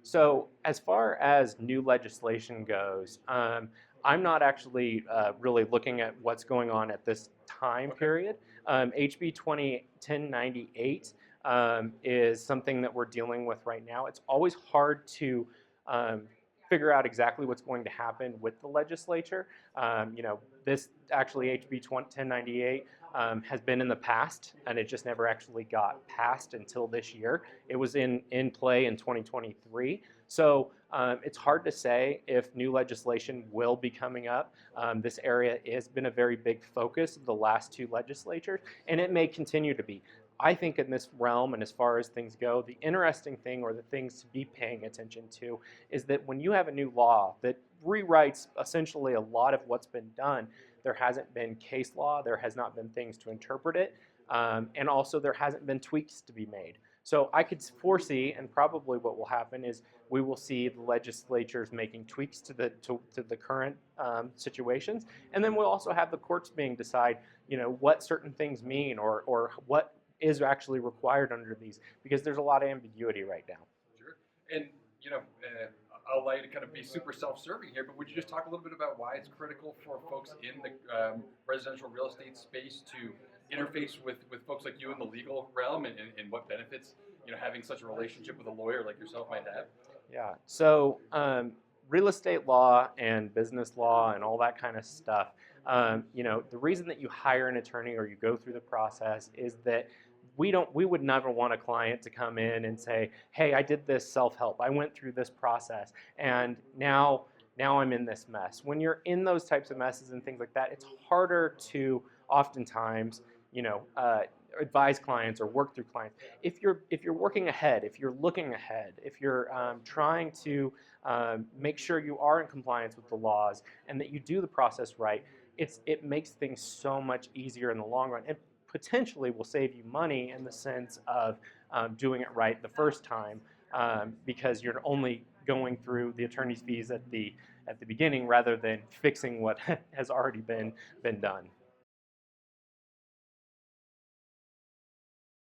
So as far as new legislation goes, I'm not actually really looking at what's going on at this time Okay. period. HB 1098 is something that we're dealing with right now. It's always hard to um, figure out exactly what's going to happen with the legislature. This actually HB 1098 has been in the past, and it just never actually got passed until this year. It was in play in 2023. So it's hard to say if new legislation will be coming up. This area has been a very big focus of the last two legislatures, and it may continue to be. I think in this realm and as far as things go, the interesting thing or the things to be paying attention to is that when you have a new law that rewrites essentially a lot of what's been done, there hasn't been case law, there has not been things to interpret it, and also there hasn't been tweaks to be made. So I could foresee, and probably what will happen is we will see the legislatures making tweaks to the current situations, and then we'll also have the courts being decide, what certain things mean or what is actually required under these, because there's a lot of ambiguity right now. Sure. And I'll allow you to kind of be super self-serving here, but would you just talk a little bit about why it's critical for folks in the residential real estate space to interface with folks like you in the legal realm, and what benefits having such a relationship with a lawyer like yourself might have? Yeah. So real estate law and business law and all that kind of stuff. The reason that you hire an attorney or you go through the process is that we would never want a client to come in and say, hey, I did this self-help. I went through this process and now I'm in this mess. When you're in those types of messes and things like that, it's harder to oftentimes, advise clients or work through clients. If you're working ahead, if you're looking ahead, if you're trying to make sure you are in compliance with the laws and that you do the process right, it makes things so much easier in the long run. It potentially will save you money in the sense of doing it right the first time, because you're only going through the attorney's fees at the beginning rather than fixing what has already been done.